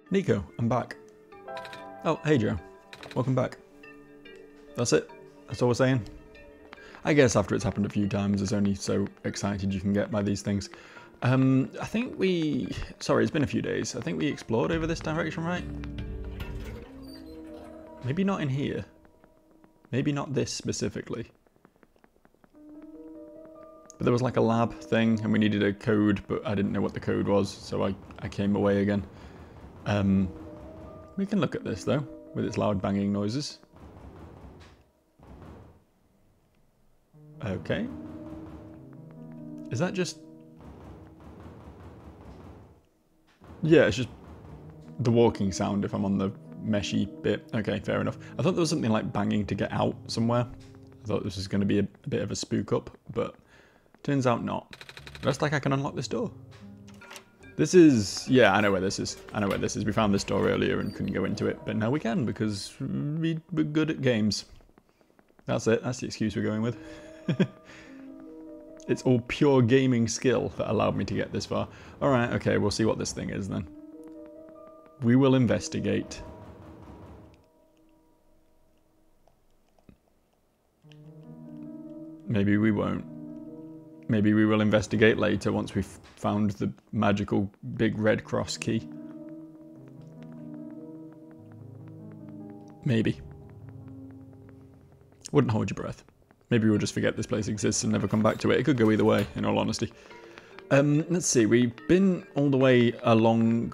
Nico, I'm back. Oh, hey Joe. Welcome back. That's it? That's all we're saying? I guess after it's happened a few times, it's only so excited you can get by these things. I think we... Sorry, it's been a few days. I think we explored over this direction, right? Maybe not in here. Maybe not this specifically. But there was like a lab thing, and we needed a code, but I didn't know what the code was, so I came away again. We can look at this, though, with its loud banging noises. Okay. Is that just... Yeah, it's just the walking sound if I'm on the meshy bit. Okay, fair enough. I thought there was something like banging to get out somewhere. I thought this was going to be a bit of a spook up, but turns out not. Looks like I can unlock this door. This is... Yeah, I know where this is. I know where this is. We found this door earlier and couldn't go into it, but now we can because we're good at games. That's it. That's the excuse we're going with. It's all pure gaming skill that allowed me to get this far. Alright, okay, we'll see what this thing is then. We will investigate. Maybe we won't. Maybe we will investigate later once we've found the magical big red cross key. Maybe. Wouldn't hold your breath. Maybe we'll just forget this place exists and never come back to it. It could go either way, in all honesty. Let's see, we've been all the way along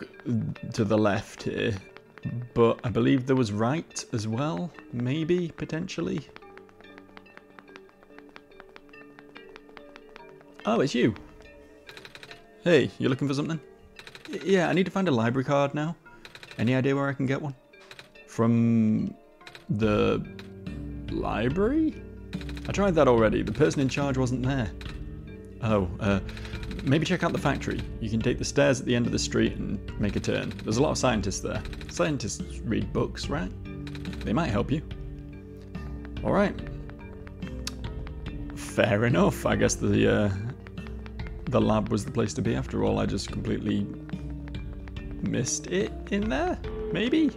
to the left here, but I believe there was right as well, maybe, potentially. Oh, it's you. Hey, you looking for something? Yeah, I need to find a library card now. Any idea where I can get one? From the library? I tried that already. The person in charge wasn't there. Oh, maybe check out the factory. You can take the stairs at the end of the street and make a turn. There's a lot of scientists there. Scientists read books, right? They might help you. Alright. Fair enough. I guess the lab was the place to be after all. I just completely missed it in there? Maybe?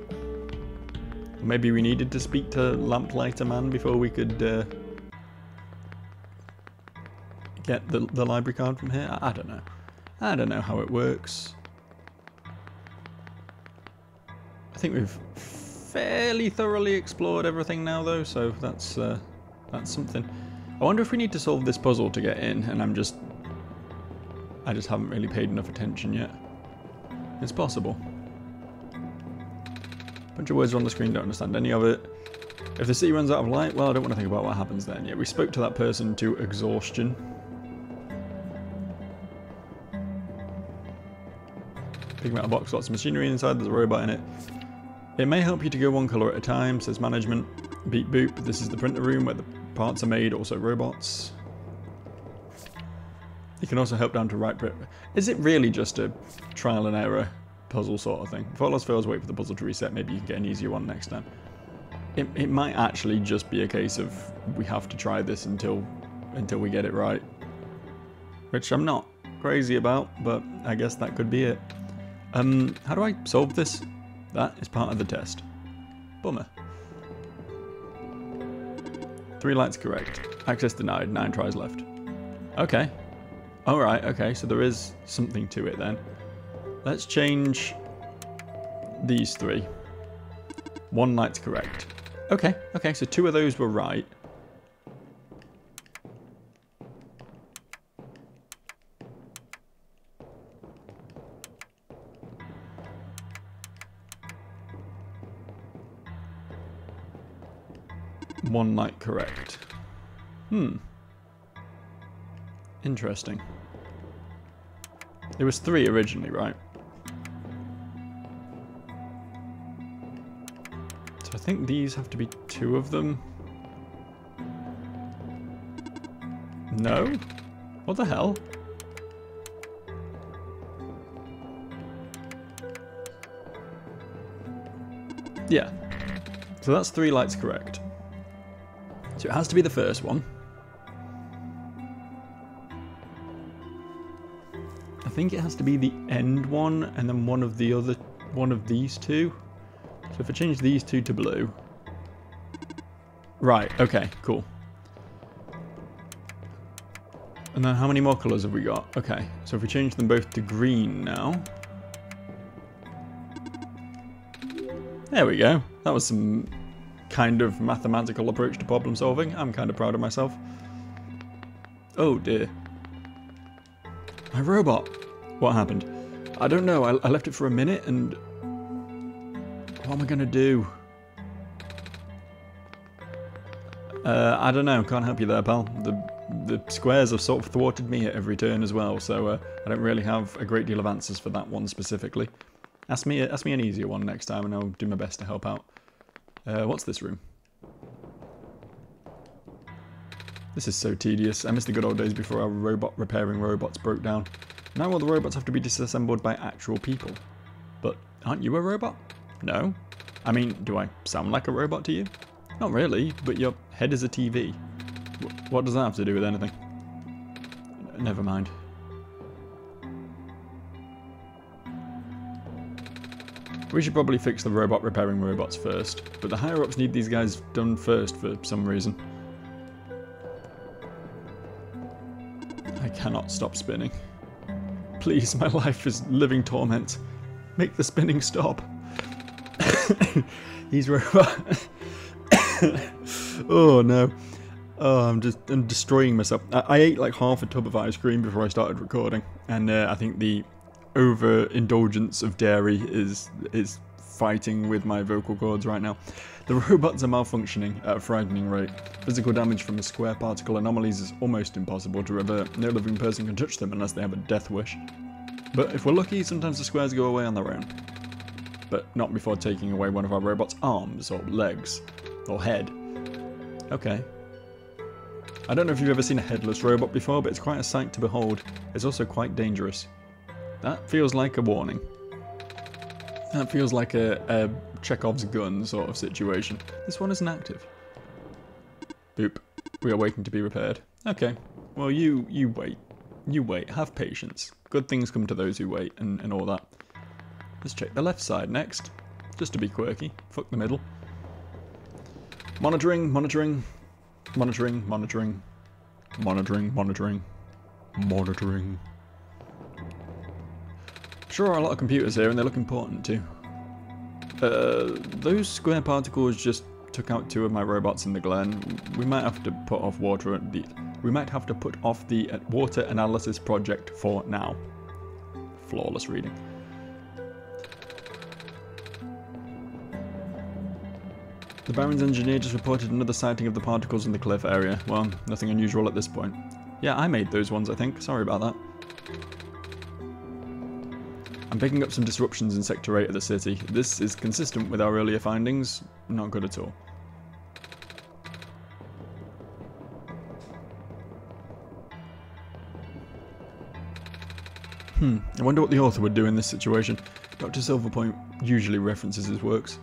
Maybe we needed to speak to Lamplighter Man before we could get the library card from here? I don't know. I don't know how it works. I think we've fairly thoroughly explored everything now though, so that's something. I wonder if we need to solve this puzzle to get in, and I just haven't really paid enough attention yet. It's possible. Bunch of words on the screen, don't understand any of it. If the city runs out of light, well, I don't want to think about what happens then. Yeah, we spoke to that person to exhaustion. Big metal box, lots of machinery inside, there's a robot in it. It may help you to go one colour at a time, says management. Beep boop, this is the printer room where the parts are made, also robots. You can also help down to right. Is it really just a trial and error puzzle sort of thing? If all else fails, wait for the puzzle to reset. Maybe you can get an easier one next time. It might actually just be a case of we have to try this until we get it right. Which I'm not crazy about, but I guess that could be it. How do I solve this? That is part of the test. Bummer. 3 lights correct. Access denied. 9 tries left. Okay. Alright, okay, so there is something to it then. Let's change these 3. 1 light's correct. Okay, okay, so 2 of those were right. One light correct. Interesting. It was 3 originally, right? So I think these have to be 2 of them. No? What the hell? Yeah. So that's 3 lights correct. So it has to be the first one. I think it has to be the end one, and then one of the other one of these two. So if I change these two to blue. Right, okay, cool. And then how many more colours have we got? Okay, so if we change them both to green now. There we go. That was some kind of mathematical approach to problem solving. I'm kind of proud of myself. Oh dear. My robot. What happened? I don't know. I left it for a minute and... What am I going to do? I don't know. Can't help you there, pal. The squares have sort of thwarted me at every turn as well, so I don't really have a great deal of answers for that one specifically. Ask me an easier one next time and I'll do my best to help out. What's this room? This is so tedious. I miss the good old days before our robot repairing robots broke down. Now all the robots have to be disassembled by actual people. But aren't you a robot? No. I mean, do I sound like a robot to you? Not really, but your head is a TV. What does that have to do with anything? Never mind. We should probably fix the robot repairing robots first, but the higher-ups need these guys done first for some reason. I cannot stop spinning. Please, my life is living torment. Make the spinning stop. He's robot. Oh no. Oh, I'm destroying myself. I ate like half a tub of ice cream before I started recording, and I think the overindulgence of dairy is fighting with my vocal cords right now. The robots are malfunctioning at a frightening rate. Physical damage from the square particle anomalies is almost impossible to revert. No living person can touch them unless they have a death wish. But if we're lucky, sometimes the squares go away on their own. But not before taking away one of our robot's arms, or legs, or head. Okay. I don't know if you've ever seen a headless robot before, but it's quite a sight to behold. It's also quite dangerous. That feels like a warning. That feels like a Chekhov's gun sort of situation. This one isn't active. Boop. We are waiting to be repaired. Okay. Well, you wait. You wait. Have patience. Good things come to those who wait, and all that. Let's check the left side next. Just to be quirky. Fuck the middle. Monitoring, monitoring. Monitoring, monitoring. Monitoring, monitoring. Monitoring. Sure are a lot of computers here and they look important too. Those square particles just took out 2 of my robots in the glen. We might have to put off water the water analysis project for now. Flawless reading. The Baron's engineer just reported another sighting of the particles in the cliff area. Well, nothing unusual at this point. Yeah, I made those ones, I think. Sorry about that. I'm picking up some disruptions in Sector 8 of the city. This is consistent with our earlier findings. Not good at all. I wonder what the author would do in this situation. Dr. Silverpoint usually references his works.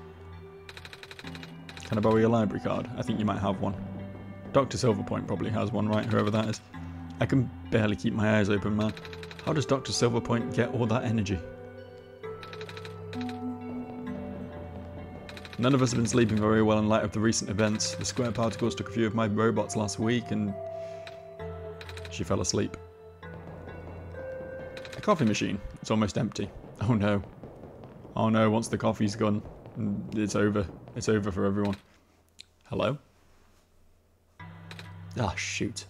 Can I borrow your library card? I think you might have one. Dr. Silverpoint probably has one, right? Whoever that is. I can barely keep my eyes open, man. How does Dr. Silverpoint get all that energy? None of us have been sleeping very well in light of the recent events. The square particles took a few of my robots last week and she fell asleep. The coffee machine. It's almost empty. Oh no. Oh no, once the coffee's gone, it's over. It's over for everyone. Hello? Ah, shoot.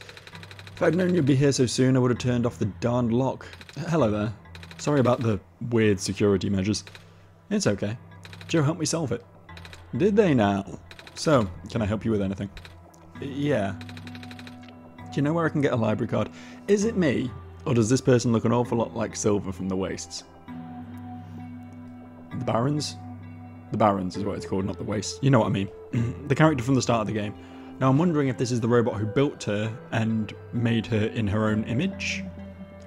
If I'd known you'd be here so soon, I would have turned off the darned lock. Hello there. Sorry about the weird security measures. It's okay. Joe helped me solve it. Did they now? So, can I help you with anything? Yeah. Do you know where I can get a library card? Is it me? Or does this person look an awful lot like Silver from the Wastes? The Barons? The Barons is what it's called, not the Wastes. You know what I mean. The character from the start of the game. Now I'm wondering if this is the robot who built her and made her in her own image,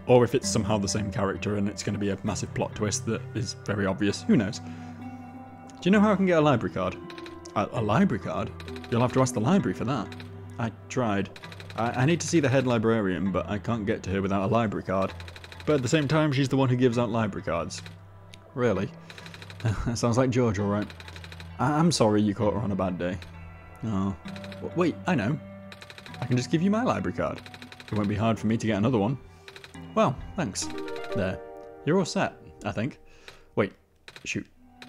or if it's somehow the same character and it's going to be a massive plot twist that is very obvious. Who knows? Do you know how I can get a library card? A library card? You'll have to ask the library for that. I tried. I need to see the head librarian, but I can't get to her without a library card. But at the same time, she's the one who gives out library cards. Really? Sounds like George, alright. I'm sorry you caught her on a bad day. Oh. Wait, I know. I can just give you my library card. It won't be hard for me to get another one. Well, thanks. There. You're all set, I think. Wait, shoot.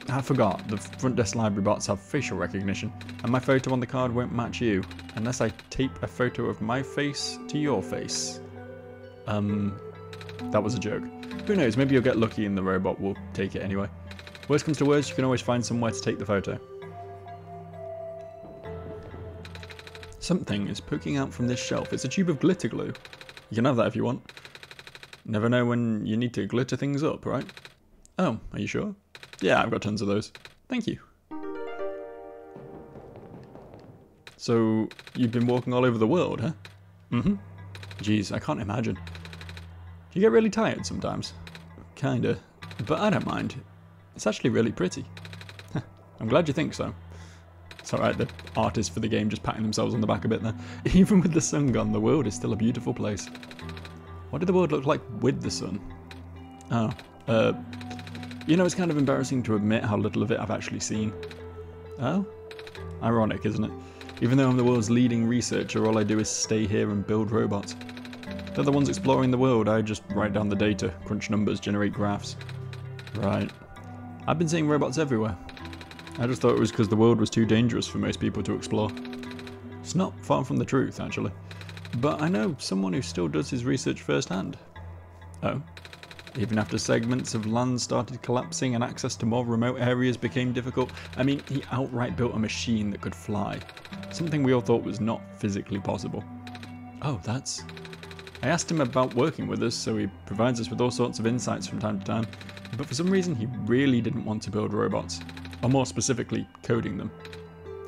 I forgot. The front desk library bots have facial recognition, and my photo on the card won't match you, unless I tape a photo of my face to your face. That was a joke. Who knows, maybe you'll get lucky and the robot will take it anyway. Worst comes to worst, you can always find somewhere to take the photo. Something is poking out from this shelf. It's a tube of glitter glue. You can have that if you want. Never know when you need to glitter things up, right? Oh, are you sure? Yeah, I've got tons of those. Thank you. So, you've been walking all over the world, huh? Mm-hmm. Jeez, I can't imagine. You get really tired sometimes? Kinda. But I don't mind. It's actually really pretty. I'm glad you think so. It's alright, the artists for the game just patting themselves on the back a bit there. Even with the sun gone, the world is still a beautiful place. What did the world look like with the sun? Oh, you know, it's kind of embarrassing to admit how little of it I've actually seen. Oh? Ironic, isn't it? Even though I'm the world's leading researcher, all I do is stay here and build robots. They're the ones exploring the world, I just write down the data, crunch numbers, generate graphs. Right. I've been seeing robots everywhere. I just thought it was because the world was too dangerous for most people to explore. It's not far from the truth, actually. But I know someone who still does his research firsthand. Oh? Even after segments of land started collapsing and access to more remote areas became difficult, I mean, he outright built a machine that could fly. Something we all thought was not physically possible. Oh, that's... I asked him about working with us, so he provides us with all sorts of insights from time to time, but for some reason he really didn't want to build robots, or more specifically, coding them.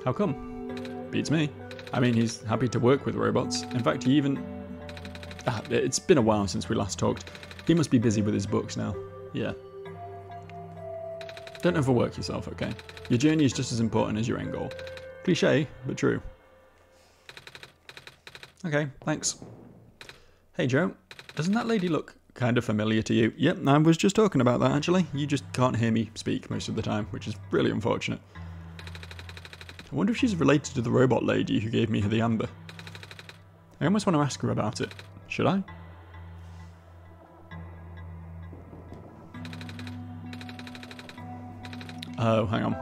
How come? Beats me. I mean, he's happy to work with robots. In fact, he even... it's been a while since we last talked. He must be busy with his books now. Yeah. Don't overwork yourself, okay? Your journey is just as important as your end goal. Cliché, but true. Okay, thanks. Hey Joe, doesn't that lady look kind of familiar to you? Yep, I was just talking about that actually. You just can't hear me speak most of the time, which is really unfortunate. I wonder if she's related to the robot lady who gave me the amber. I almost want to ask her about it. Should I? Oh, hang on.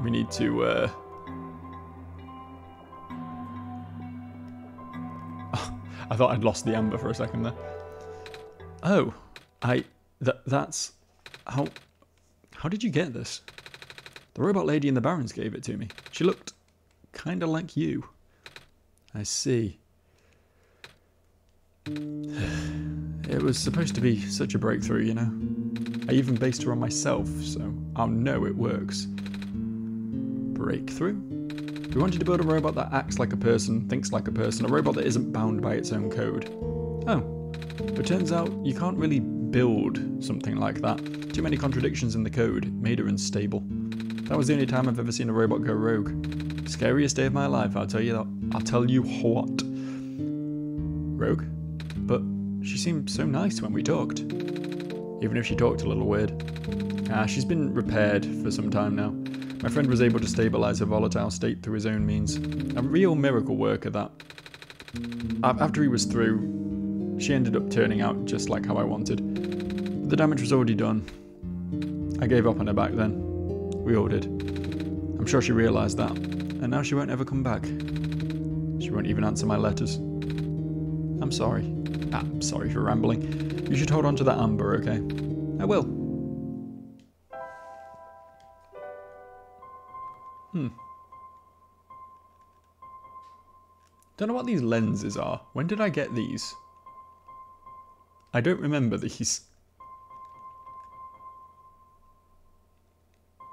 We need to, I thought I'd lost the amber for a second there. Oh, that's... How did you get this? The robot lady in the Barrens gave it to me. She looked kinda like you. I see. It was supposed to be such a breakthrough, you know? I even based her on myself, so I'll know it works. Breakthrough? We wanted to build a robot that acts like a person, thinks like a person, a robot that isn't bound by its own code. Oh, but turns out you can't really build something like that. Too many contradictions in the code made her unstable. That was the only time I've ever seen a robot go rogue. Scariest day of my life, I'll tell you that. I'll tell you what. Rogue? But she seemed so nice when we talked. Even if she talked a little weird. She's been repaired for some time now. My friend was able to stabilise her volatile state through his own means. A real miracle worker, that. After he was through, she ended up turning out just like how I wanted. But the damage was already done. I gave up on her back then. We all did. I'm sure she realised that. And now she won't ever come back. She won't even answer my letters. I'm sorry. I'm sorry for rambling. You should hold on to that amber, okay? I will. Don't know what these lenses are. When did I get these? I don't remember these.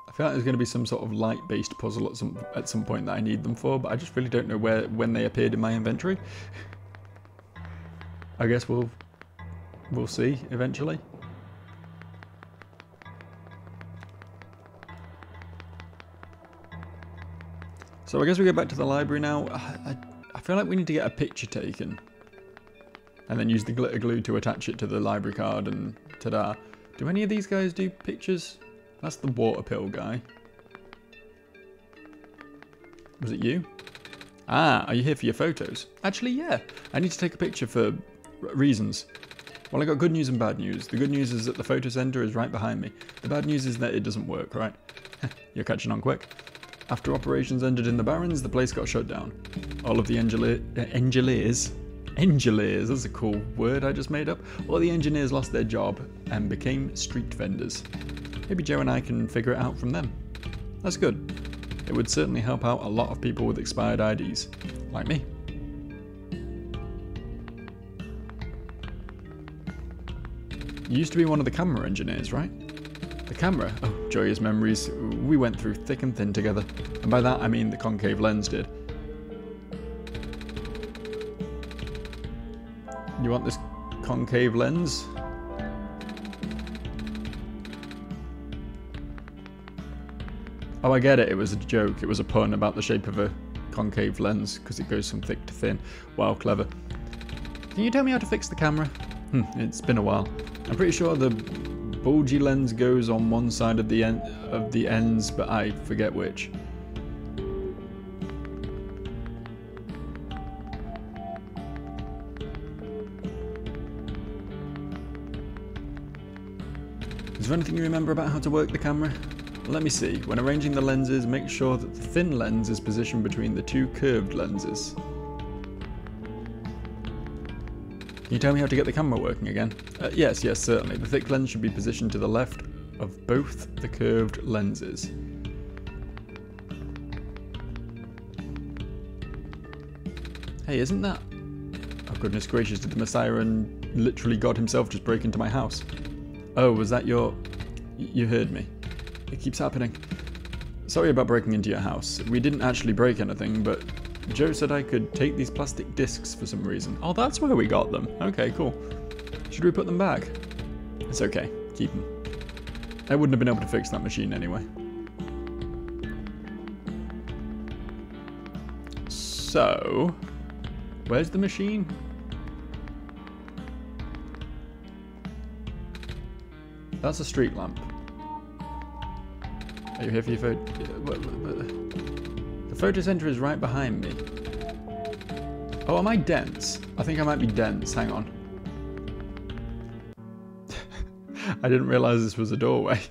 I feel like there's going to be some sort of light-based puzzle at some point that I need them for, but I just really don't know when they appeared in my inventory. I guess we'll see eventually. So I guess we go back to the library now. I feel like we need to get a picture taken. And then use the glitter glue to attach it to the library card and ta-da. Do any of these guys do pictures? That's the water pill guy. Was it you? Ah, are you here for your photos? Actually, yeah. I need to take a picture for reasons. Well, I got good news and bad news. The good news is that the photo center is right behind me. The bad news is that it doesn't work, right? You're catching on quick. After operations ended in the Barrens, the place got shut down. All of the engineers, that's a cool word I just made up. All the engineers lost their job and became street vendors. Maybe Joe and I can figure it out from them. That's good. It would certainly help out a lot of people with expired IDs, like me. You used to be one of the camera engineers, right? The camera? Oh, joyous memories. We went through thick and thin together. And by that I mean the concave lens did. You want this concave lens? Oh, I get it. It was a joke. It was a pun about the shape of a concave lens because it goes from thick to thin. Wow, clever. Can you tell me how to fix the camera? It's been a while. I'm pretty sure the bulgy lens goes on one side of the ends, but I forget which. Is there anything you remember about how to work the camera? Let me see. When arranging the lenses, make sure that the thin lens is positioned between the two curved lenses. Can you tell me how to get the camera working again? Yes, certainly. The thick lens should be positioned to the left of both the curved lenses. Hey, isn't that... Oh, goodness gracious, did the Messiah and literally God himself just break into my house? Oh, was that your... You heard me. It keeps happening. Sorry about breaking into your house. We didn't actually break anything, but Joe said I could take these plastic discs for some reason. Oh, that's where we got them. Okay, cool. Should we put them back? It's okay. Keep them. I wouldn't have been able to fix that machine anyway. So, where's the machine? That's a street lamp. Are you here for your photo? The photo center is right behind me. Oh, am I dense? I think I might be dense. Hang on. I didn't realize this was a doorway.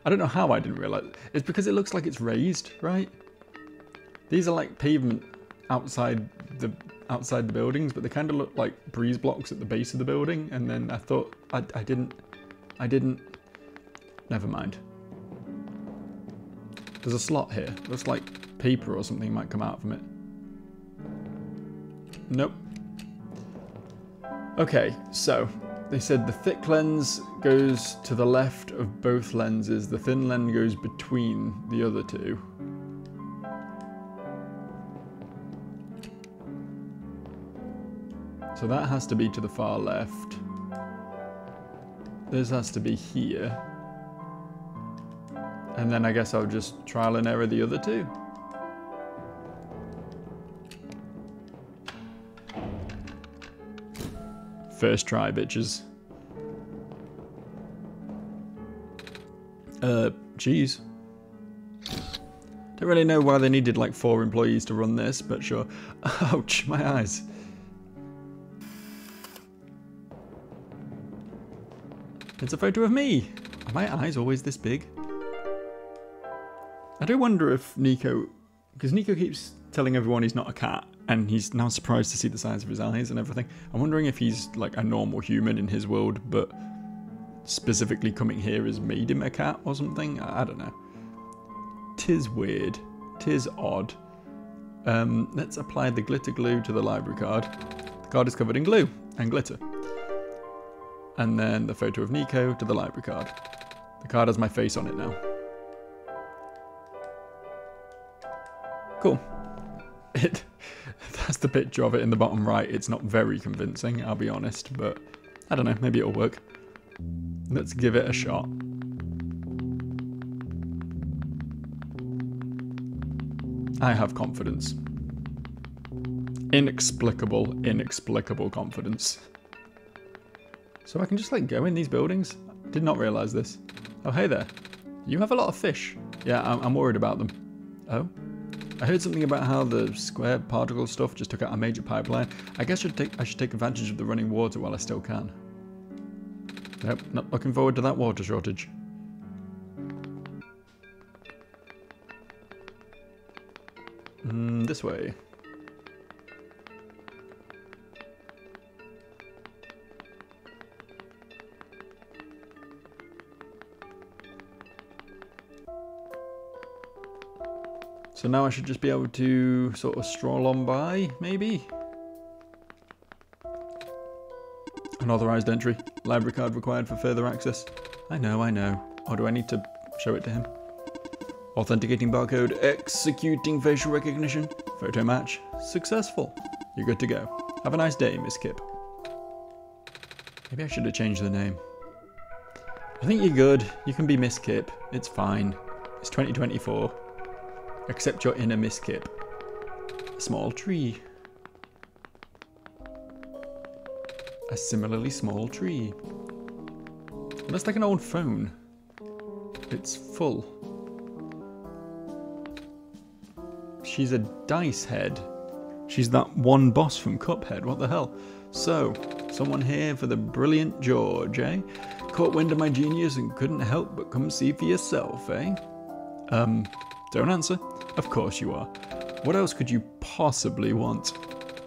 I don't know how I didn't realize. It's because it looks like it's raised, right? These are like pavement outside the buildings, but they kind of look like breeze blocks at the base of the building. And then I thought I didn't. Never mind. There's a slot here. Looks like paper or something might come out from it. Nope. Okay, so they said the thick lens goes to the left of both lenses. The thin lens goes between the other two. So that has to be to the far left. This has to be here. And then I guess I'll just trial and error the other two. First try, bitches. Geez. Don't really know why they needed like 4 employees to run this, but sure. Ouch, my eyes. It's a photo of me. Are my eyes always this big? I do wonder if Nico, because Nico keeps telling everyone he's not a cat, and he's now surprised to see the size of his eyes and everything. I'm wondering if he's like a normal human in his world, but specifically coming here has made him a cat or something. I don't know. Tis weird. Tis odd. Let's apply the glitter glue to the library card. The card is covered in glue and glitter. And then the photo of Nico to the library card. The card has my face on it now. Cool. That's the picture of it in the bottom right. It's not very convincing, I'll be honest, but I don't know, maybe it'll work. Let's give it a shot. I have confidence. Inexplicable confidence. So I can just like go in these buildings? Did not realize this. Oh, hey there. You have a lot of fish. Yeah, I'm worried about them. Oh? I heard something about how the square particle stuff just took out a major pipeline. I guess I should take advantage of the running water while I still can. Nope, not looking forward to that water shortage. This way. So now I should just be able to sort of stroll on by, maybe? Unauthorized entry. Library card required for further access. I know. Or do I need to show it to him? Authenticating barcode. Executing facial recognition. Photo match. Successful. You're good to go. Have a nice day, Miss Kip. Maybe I should have changed the name. I think you're good. You can be Miss Kip. It's fine. It's 2024. Accept your inner Miss Kip. A small tree. A similarly small tree. It looks like an old phone. It's full. She's a dice head. She's that one boss from Cuphead. What the hell? So, someone here for the brilliant George, eh? Caught wind of my genius and couldn't help but come see for yourself, eh? Don't answer. Of course you are. What else could you possibly want?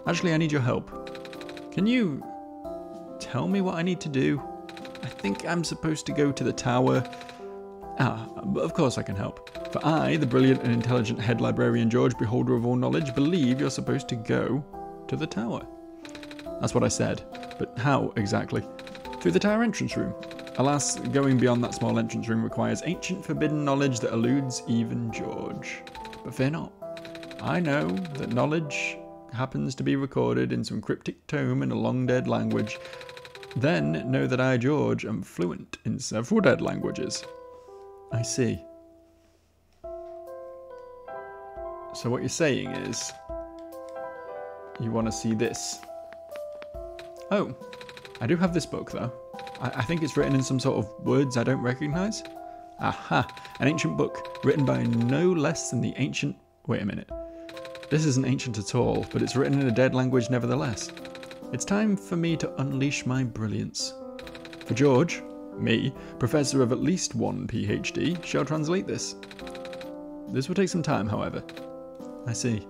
Actually, I need your help. Can you tell me what I need to do? I think I'm supposed to go to the tower. But of course I can help. For I, the brilliant and intelligent head librarian George, beholder of all knowledge, believe you're supposed to go to the tower. That's what I said. But how exactly? Through the tower entrance room. Alas, going beyond that small entrance room requires ancient forbidden knowledge that eludes even George. But fear not. I know that knowledge happens to be recorded in some cryptic tome in a long-dead language. Then know that I, George, am fluent in several dead languages. I see. So what you're saying is, you want to see this. Oh, I do have this book though. I think it's written in some sort of words I don't recognise. Aha, an ancient book written by no less than the ancient... Wait a minute. This isn't ancient at all, but it's written in a dead language nevertheless. It's time for me to unleash my brilliance. For George, me, professor of at least one PhD, shall translate this. This will take some time, however. I see.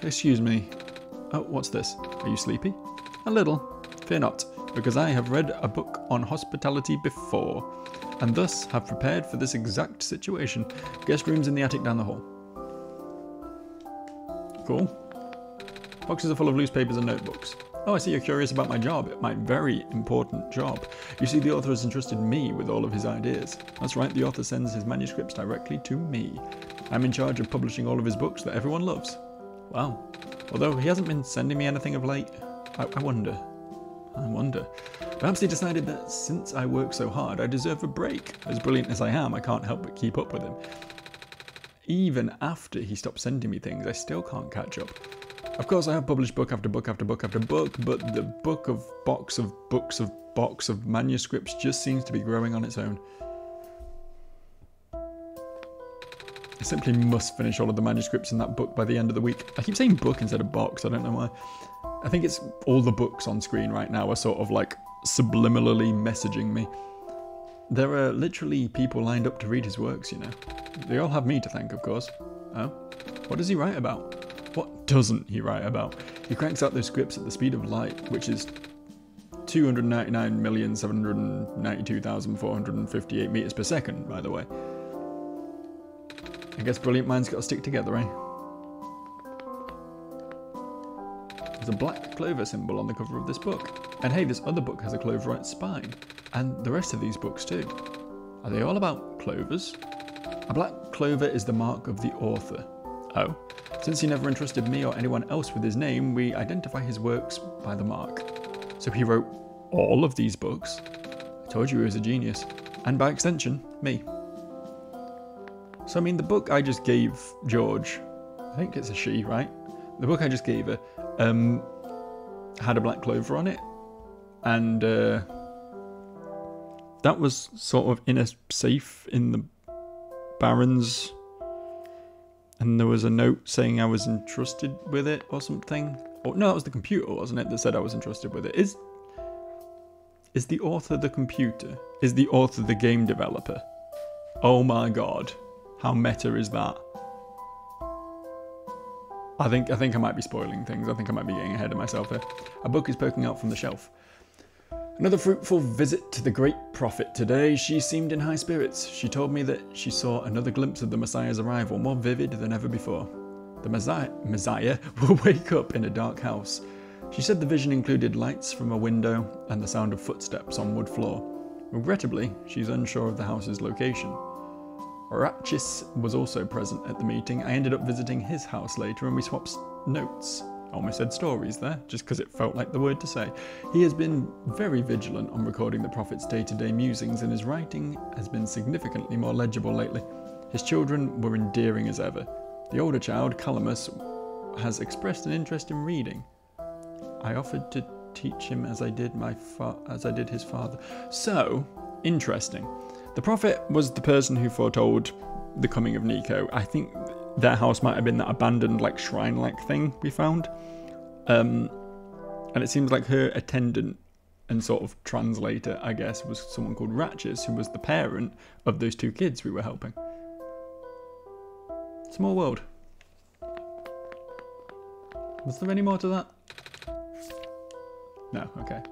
Excuse me. Oh, what's this? Are you sleepy? A little. Fear not, because I have read a book on hospitality before, and thus have prepared for this exact situation. Guest rooms in the attic down the hall. Cool. Boxes are full of loose papers and notebooks. Oh, I see you're curious about my job, my very important job. You see, the author has entrusted me with all of his ideas. That's right, the author sends his manuscripts directly to me. I'm in charge of publishing all of his books that everyone loves. Wow. Although he hasn't been sending me anything of late. I wonder. Perhaps he decided that since I work so hard, I deserve a break. As brilliant as I am, I can't help but keep up with him. Even after he stopped sending me things, I still can't catch up. Of course, I have published book after book after book after book, but the box of manuscripts just seems to be growing on its own. I simply must finish all of the manuscripts in that book by the end of the week. I keep saying book instead of box, I don't know why. I think it's all the books on screen right now are sort of like subliminally messaging me. There are literally people lined up to read his works, you know. They all have me to thank, of course. Oh? What does he write about? What doesn't he write about? He cranks out those scripts at the speed of light, which is 299,792,458 meters per second, by the way. I guess brilliant minds got to stick together, eh? There's a black clover symbol on the cover of this book. And hey, this other book has a clover on its spine. And the rest of these books too. Are they all about clovers? A black clover is the mark of the author. Oh. Since he never entrusted me or anyone else with his name, we identify his works by the mark. So he wrote all of these books? I told you he was a genius. And by extension, me. So I mean, the book I just gave George, I think it's a she, right? The book I just gave her, had a black clover on it. And that was sort of in a safe in the Barrens, and there was a note saying I was entrusted with it or something. Or no, that was the computer, wasn't it, that said I was entrusted with it? Is the author the computer? Is the author the game developer? Oh my god, how meta is that? I think I might be spoiling things. I think I might be getting ahead of myself here. A book is poking out from the shelf. Another fruitful visit to the great prophet today. She seemed in high spirits. She told me that she saw another glimpse of the Messiah's arrival, more vivid than ever before. The Messiah will wake up in a dark house. She said the vision included lights from a window and the sound of footsteps on wood floor. Regrettably, she's unsure of the house's location. Ratchis was also present at the meeting. I ended up visiting his house later and we swapped notes. I almost said stories there, just because it felt like the word to say. He has been very vigilant on recording the prophet's day-to-day musings, and his writing has been significantly more legible lately. His children were endearing as ever. The older child, Calamus, has expressed an interest in reading. I offered to teach him as I did his father. So, interesting. The prophet was the person who foretold the coming of Nico. I think their house might have been that abandoned, like, shrine-like thing we found. And it seems like her attendant and sort of translator, I guess, was someone called Ratchis, who was the parent of those two kids we were helping. Small world. Was there any more to that? No, okay.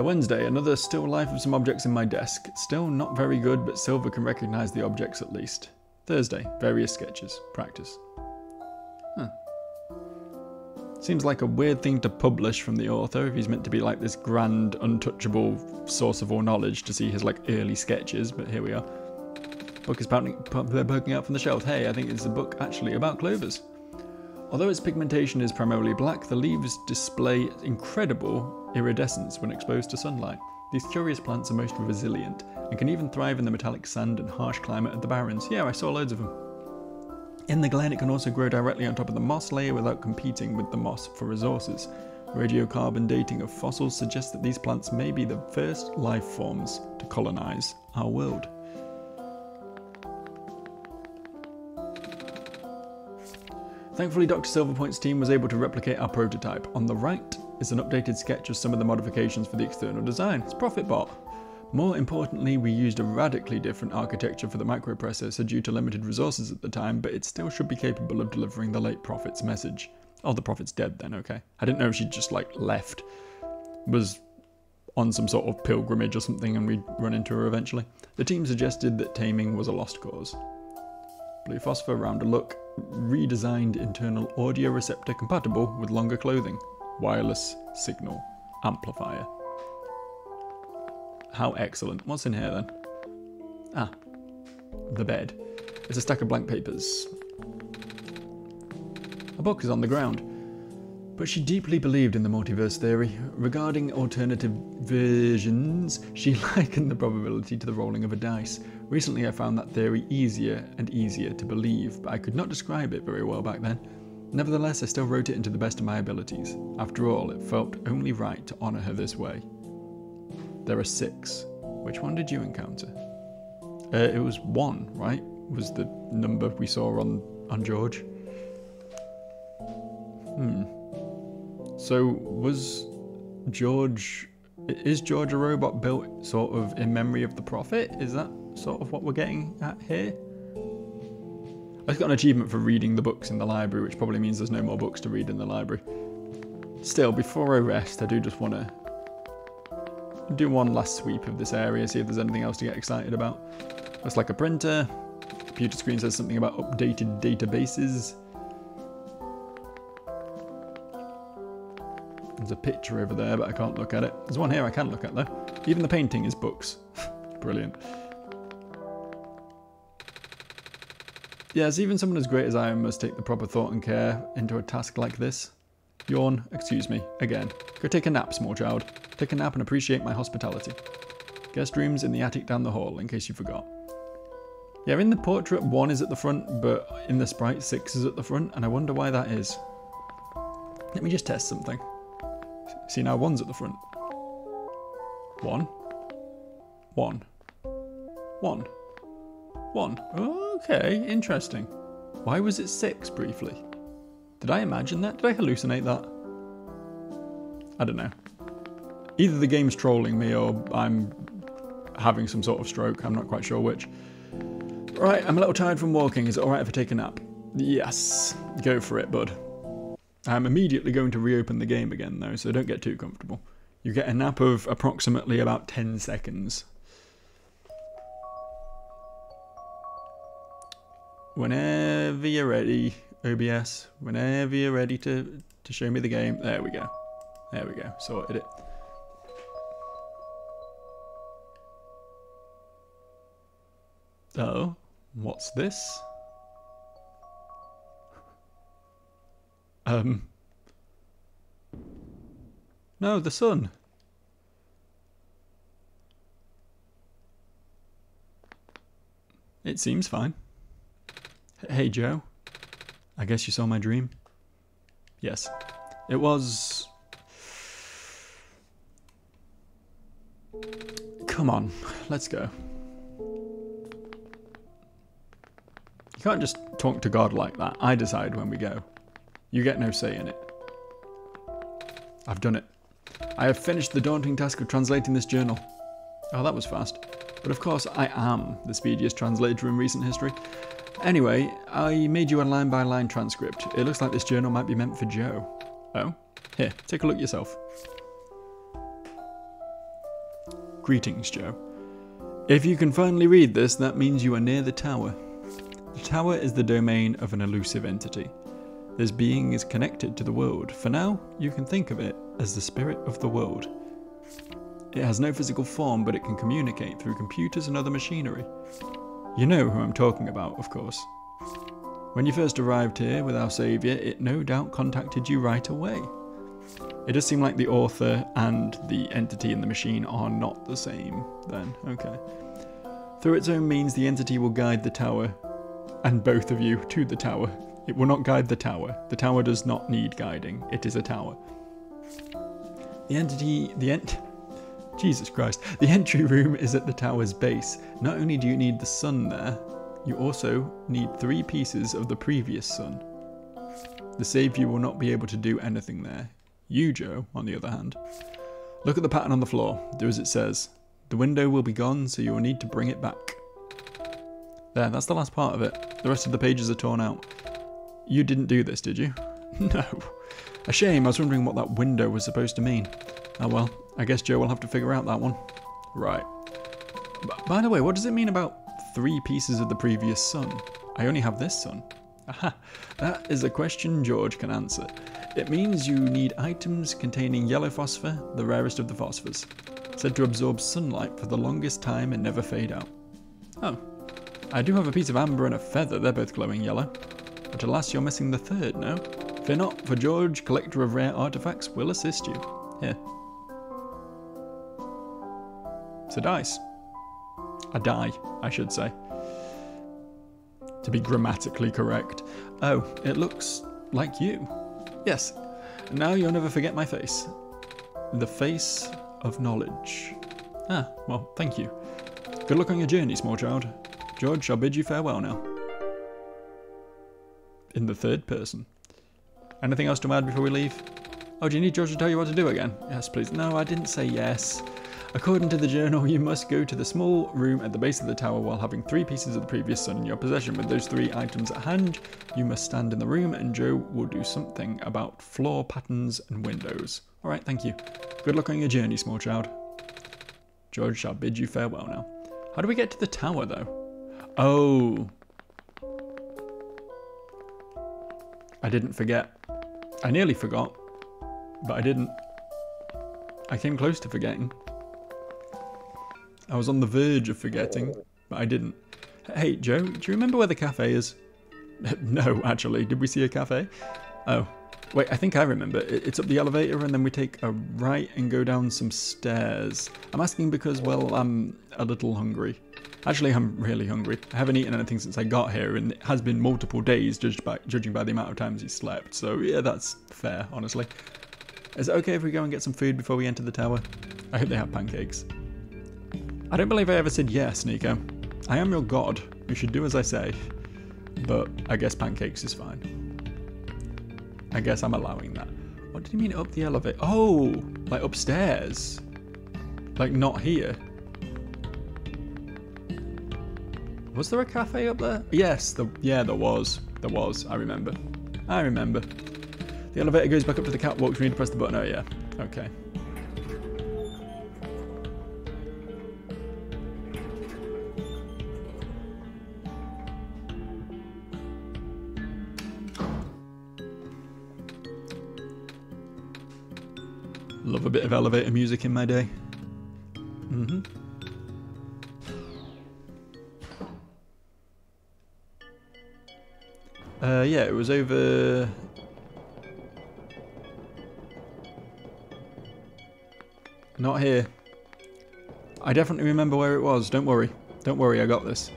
Wednesday, another still life of some objects in my desk. Still not very good, but Silver can recognise the objects at least. Thursday, various sketches. Practice. Huh. Seems like a weird thing to publish from the author if he's meant to be like this grand, untouchable source of all knowledge to see his like early sketches, but here we are. Book is poking out from the shelf. Hey, I think it's a book actually about clovers. Although its pigmentation is primarily black, the leaves display incredible iridescence when exposed to sunlight. These curious plants are most resilient and can even thrive in the metallic sand and harsh climate of the Barrens. Yeah, I saw loads of them. In the glen, it can also grow directly on top of the moss layer without competing with the moss for resources. Radiocarbon dating of fossils suggests that these plants may be the first life forms to colonize our world. Thankfully, Dr. Silverpoint's team was able to replicate our prototype. On the right is an updated sketch of some of the modifications for the external design. It's ProfitBot. More importantly, we used a radically different architecture for the microprocessor due to limited resources at the time, but it still should be capable of delivering the late Prophet's message. Oh, the Prophet's dead then, okay. I didn't know if she just, like, left. Was on some sort of pilgrimage or something and we'd run into her eventually. The team suggested that taming was a lost cause. Blue Phosphor, round a look, redesigned internal audio receptor compatible with longer clothing. Wireless signal amplifier. How excellent. What's in here then? Ah, the bed. It's a stack of blank papers. A book is on the ground. But she deeply believed in the multiverse theory. Regarding alternative versions, she likened the probability to the rolling of a dice. Recently I found that theory easier and easier to believe, but I could not describe it very well back then. Nevertheless, I still wrote it into the best of my abilities. After all, it felt only right to honour her this way. There are 6. Which one did you encounter? It was 1, right? Was the number we saw on George. So is George a robot built sort of in memory of the Prophet? Is that sort of what we're getting at here? I got an achievement for reading the books in the library, which probably means there's no more books to read in the library. Still, before I rest, I do just want to do one last sweep of this area, see if there's anything else to get excited about. Looks like a printer. Computer screen says something about updated databases. There's a picture over there, but I can't look at it. There's one here I can look at, though. Even the painting is books. Brilliant. Yes, even someone as great as I am must take the proper thought and care into a task like this. Yawn, excuse me, again. Go take a nap, small child. Take a nap and appreciate my hospitality. Guest rooms in the attic down the hall, in case you forgot. Yeah, in the portrait, 1 is at the front, but in the sprite, 6 is at the front, and I wonder why that is. Let me just test something. See, now 1's at the front. 1. 1. 1. 1. Okay, interesting. Why was it 6 briefly? Did I imagine that? Did I hallucinate that? I don't know. Either the game's trolling me or I'm having some sort of stroke. I'm not quite sure which. Right, I'm a little tired from walking. Is it alright if I take a nap? Yes. Go for it, bud. I'm immediately going to reopen the game again, though, so don't get too comfortable. You get a nap of approximately about 10 seconds. Whenever you're ready, OBS, whenever you're ready to show me the game. There we go. There we go. Sorted it. Oh, what's this? No, the sun. It seems fine. Hey, Joe. I guess you saw my dream? Yes. It was... Come on, let's go. You can't just talk to God like that. I decide when we go. You get no say in it. I've done it. I have finished the daunting task of translating this journal. Oh, that was fast. But of course, I am the speediest translator in recent history. Anyway, I made you a line-by-line transcript. It looks like this journal might be meant for Joe. Oh? Here, take a look yourself. Greetings, Joe. If you can finally read this, that means you are near the tower. The tower is the domain of an elusive entity. This being is connected to the world. For now, you can think of it as the spirit of the world. It has no physical form, but it can communicate through computers and other machinery. You know who I'm talking about, of course. When you first arrived here with our saviour, it no doubt contacted you right away. It does seem like the author and the entity in the machine are not the same, then. Okay. Through its own means, the entity will guide the tower, and both of you, to the tower. It will not guide the tower. The tower does not need guiding. It is a tower. Jesus Christ. The entry room is at the tower's base. Not only do you need the sun there, you also need 3 pieces of the previous sun. The saviour will not be able to do anything there. You, Joe, on the other hand. Look at the pattern on the floor. Do as it says. The window will be gone, so you will need to bring it back. There, that's the last part of it. The rest of the pages are torn out. You didn't do this, did you? No. A shame, I was wondering what that window was supposed to mean. Oh well, I guess Joe will have to figure out that one. Right. By the way, what does it mean about 3 pieces of the previous sun? I only have this sun. Aha, that is a question George can answer. It means you need items containing yellow phosphor, the rarest of the phosphors. Said to absorb sunlight for the longest time and never fade out. Oh. I do have a piece of amber and a feather, they're both glowing yellow. But alas, you're missing the 3rd, no? Fear not, for George, collector of rare artifacts, will assist you. Here. It's a dice. A die, I should say. To be grammatically correct. Oh, it looks like you. Yes. Now you'll never forget my face. The face of knowledge. Ah, well, thank you. Good luck on your journey, small child. George, I'll bid you farewell now. In the 3rd person. Anything else to add before we leave? Oh, do you need George to tell you what to do again? Yes, please. No, I didn't say yes. According to the journal, you must go to the small room at the base of the tower while having 3 pieces of the previous sun in your possession. With those 3 items at hand, you must stand in the room and Joe will do something about floor patterns and windows. Alright, thank you. Good luck on your journey, small child. George shall bid you farewell now. How do we get to the tower, though? Oh. I didn't forget. I nearly forgot, but I didn't. I came close to forgetting. I was on the verge of forgetting, but I didn't. Hey, Joe, do you remember where the cafe is? No, actually. Did we see a cafe? Oh. Wait, I think I remember. It's up the elevator and then we take a right and go down some stairs. I'm asking because, well, I'm a little hungry. Actually, I'm really hungry. I haven't eaten anything since I got here, and it has been multiple days judging by the amount of times he slept. So, yeah, that's fair, honestly. Is it okay if we go and get some food before we enter the tower? I hope they have pancakes. I don't believe I ever said yes, Nico. I am your god. You should do as I say. But I guess pancakes is fine. I guess I'm allowing that. What did you mean up the elevator? Oh, like upstairs. Like not here. Was there a cafe up there? Yes, yeah, there was. There was, I remember. I remember. The elevator goes back up to the catwalk. We need to press the button. Oh, yeah. Okay. Love a bit of elevator music in my day. Mm-hmm. Yeah, it was over... Not here. I definitely remember where it was. Don't worry. Don't worry, I got this.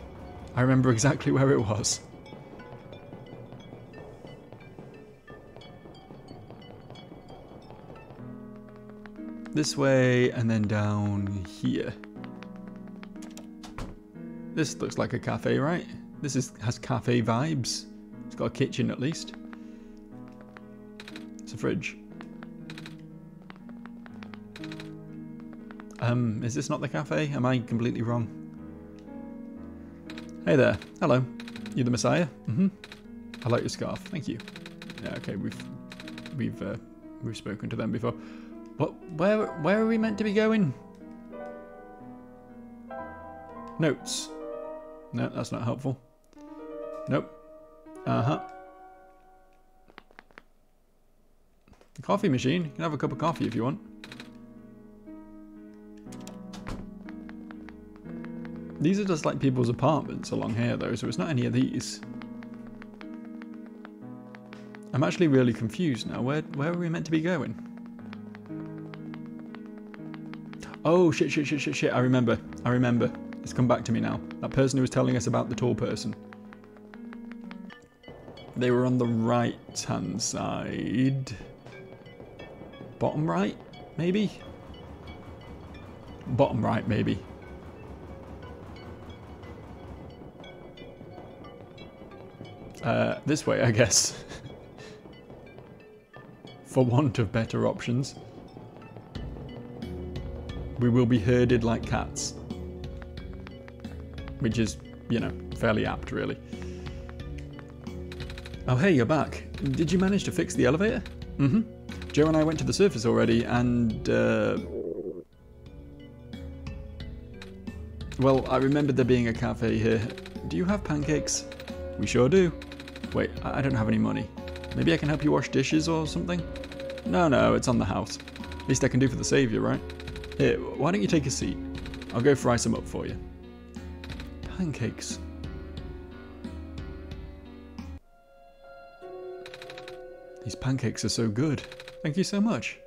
I remember exactly where it was. This way and then down here. This looks like a cafe, right? This has cafe vibes. It's got a kitchen at least. It's a fridge. Is this not the cafe? Am I completely wrong? Hey there. Hello. You the Messiah? Mm-hmm. I like your scarf. Thank you. Yeah, okay, we've spoken to them before. What? Where are we meant to be going? Notes. No, that's not helpful. Nope. Uh-huh. The coffee machine. You can have a cup of coffee if you want. These are just like people's apartments along here though, so it's not any of these. I'm actually really confused now. Where are we meant to be going? Oh, shit. I remember. It's come back to me now. That person who was telling us about the tall person. They were on the right-hand side. Bottom right, maybe? Bottom right, maybe. This way, I guess. For want of better options. We will be herded like cats. Which is, you know, fairly apt, really. Oh, hey, you're back. Did you manage to fix the elevator? Mm-hmm. Joe and I went to the surface already, and, well, I remembered there being a cafe here. Do you have pancakes? We sure do. Wait, I don't have any money. Maybe I can help you wash dishes or something? No, it's on the house. Least I can do for the savior, right? Here, why don't you take a seat? I'll go fry some up for you. Pancakes. These pancakes are so good. Thank you so much.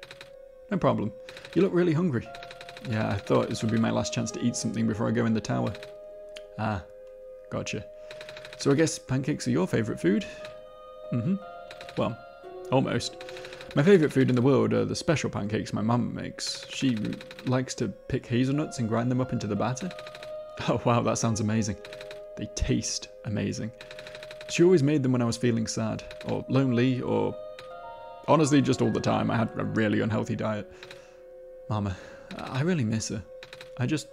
No problem. You look really hungry. Yeah, I thought this would be my last chance to eat something before I go in the tower. Ah, gotcha. So I guess pancakes are your favourite food? Mm-hmm. Well, almost. My favourite food in the world are the special pancakes my mum makes. She likes to pick hazelnuts and grind them up into the batter. Oh wow, that sounds amazing. They taste amazing. She always made them when I was feeling sad, or lonely, or honestly just all the time. I had a really unhealthy diet. Mama, I really miss her. I just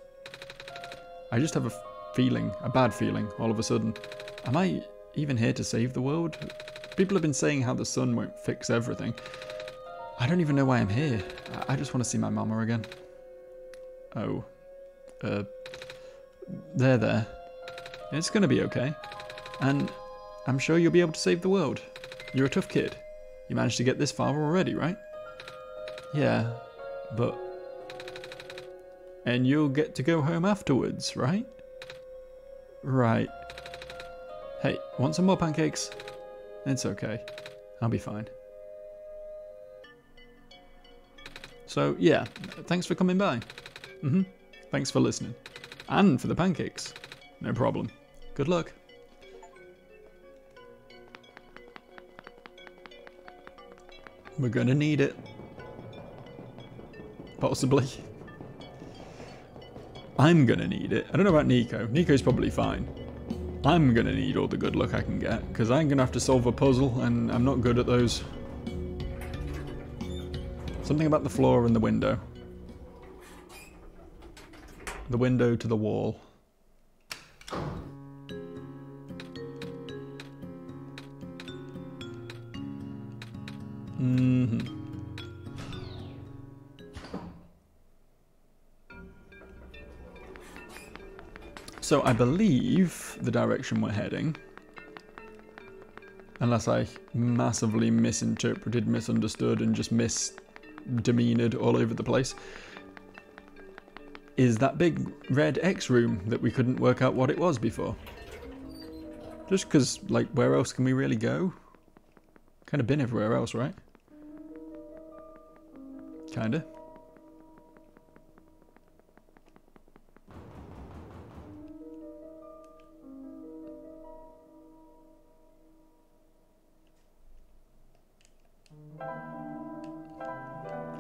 have a feeling, a bad feeling, all of a sudden. Am I even here to save the world? People have been saying how the sun won't fix everything. I don't even know why I'm here. I just want to see my mama again. Oh. There. It's gonna be okay. And I'm sure you'll be able to save the world. You're a tough kid. You managed to get this far already, right? Yeah, but... And you'll get to go home afterwards, right? Right. Hey, want some more pancakes? It's okay. I'll be fine. So, yeah, thanks for coming by. Mm-hmm. Thanks for listening. And for the pancakes. No problem. Good luck. We're gonna need it. possibly. I'm gonna need it. I don't know about Nico. Nico's probably fine. I'm gonna need all the good luck I can get, because I'm gonna have to solve a puzzle, and I'm not good at those. Something about the floor and the window. The window to the wall. So I believe the direction we're heading, unless I massively misinterpreted, misunderstood, and just misdemeanored all over the place, is that big red X room that we couldn't work out what it was before. Just because, like, where else can we really go? Kind of been everywhere else, right? Kinda.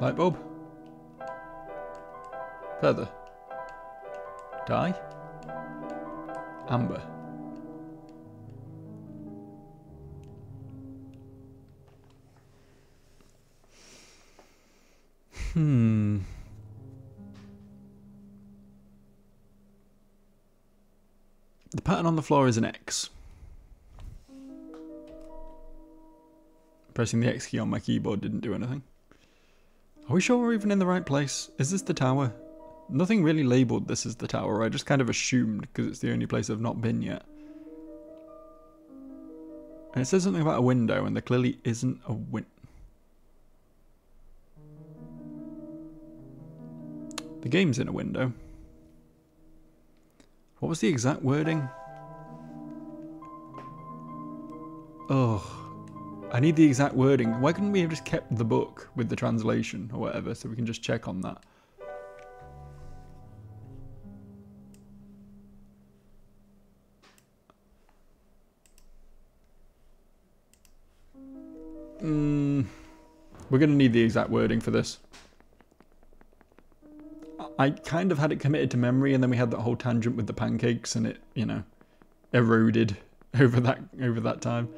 Light bulb. Feather. Dye. Amber. The pattern on the floor is an X. Pressing the X key on my keyboard didn't do anything. Are we sure we're even in the right place? Is this the tower? Nothing really labelled this as the tower. I just kind of assumed because it's the only place I've not been yet. And it says something about a window, and there clearly isn't a window. The game's in a window. What was the exact wording? Oh, I need the exact wording. Why couldn't we have just kept the book with the translation or whatever, so we can just check on that? We're going to need the exact wording for this. I kind of had it committed to memory, and then we had that whole tangent with the pancakes, and it, you know, eroded over that time.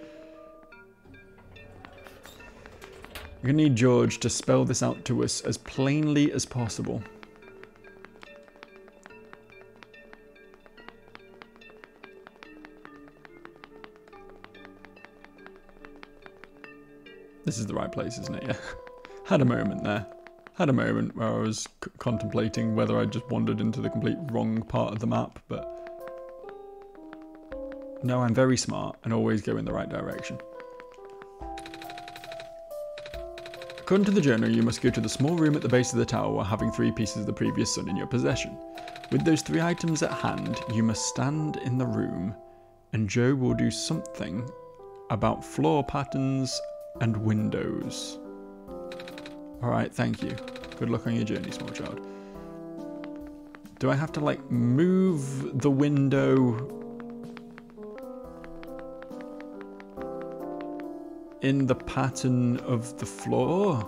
We're going to need George to spell this out to us as plainly as possible. This is the right place, isn't it? Yeah. Had a moment there. Had a moment where I was contemplating whether I just wandered into the complete wrong part of the map, but no, I'm very smart and always go in the right direction. According to the journal, you must go to the small room at the base of the tower while having 3 pieces of the previous sun in your possession. With those 3 items at hand, you must stand in the room, and Joe will do something about floor patterns and windows. Alright, thank you. Good luck on your journey, small child. Do I have to, like, move the window in the pattern of the floor?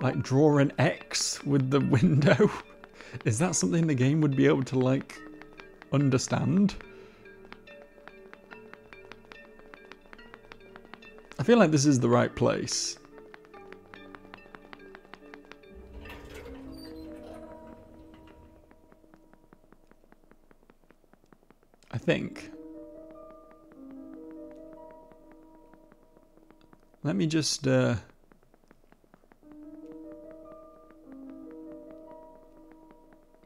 Like, draw an X with the window? Is that something the game would be able to, like, understand? I feel like this is the right place. I think. Let me just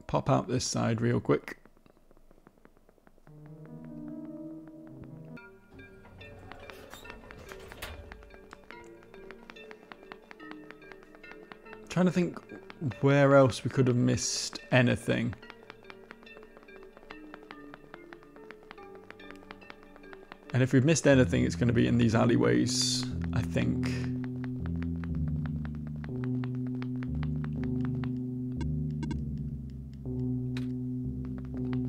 pop out this side real quick. Trying to think where else we could have missed anything. And if we've missed anything, it's going to be in these alleyways, I think.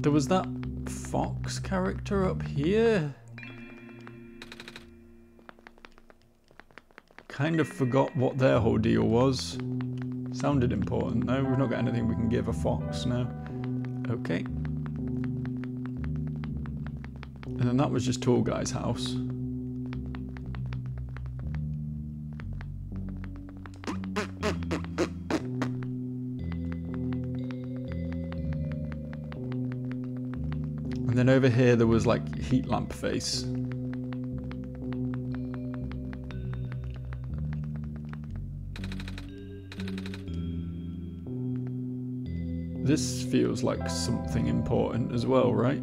There was that fox character up here. kind of forgot what their whole deal was. Sounded important though. We've not got anything we can give a fox now. Okay. And then that was just Tall Guy's house. And then over here there was like heat lamp face. This feels like something important as well, right?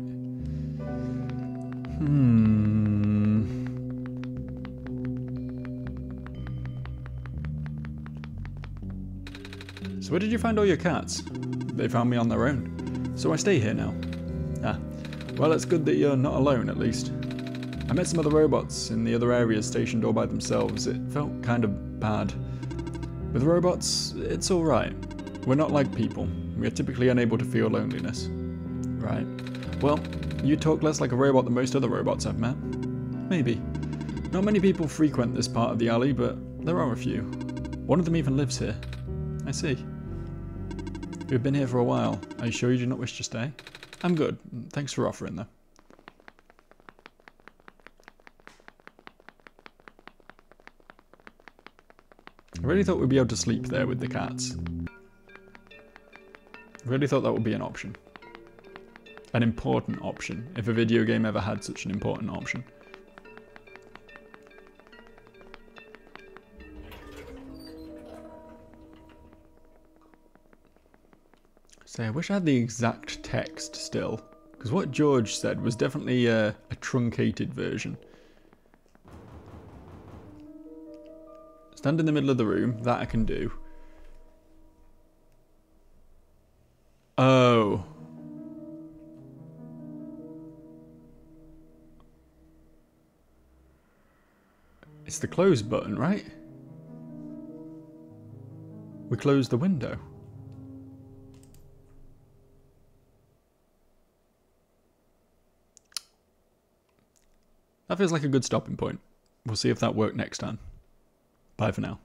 So where did you find all your cats? They found me on their own. So I stay here now. Ah, well, it's good that you're not alone, at least. I met some other robots in the other areas stationed all by themselves. It felt kind of bad. With robots, it's alright. We're not like people. We are typically unable to feel loneliness. Right. Well, you talk less like a robot than most other robots I've met. Maybe. Not many people frequent this part of the alley, but there are a few. One of them even lives here. I see. You've been here for a while. Are you sure you do not wish to stay? I'm good. Thanks for offering, though. I really thought we'd be able to sleep there with the cats. I really thought that would be an option. An important option, if a video game ever had such an important option. So I wish I had the exact text still, because what George said was definitely a truncated version. Stand in the middle of the room, that I can do. Oh. It's the close button, right? We close the window. That feels like a good stopping point. We'll see if that worked next time. Bye for now.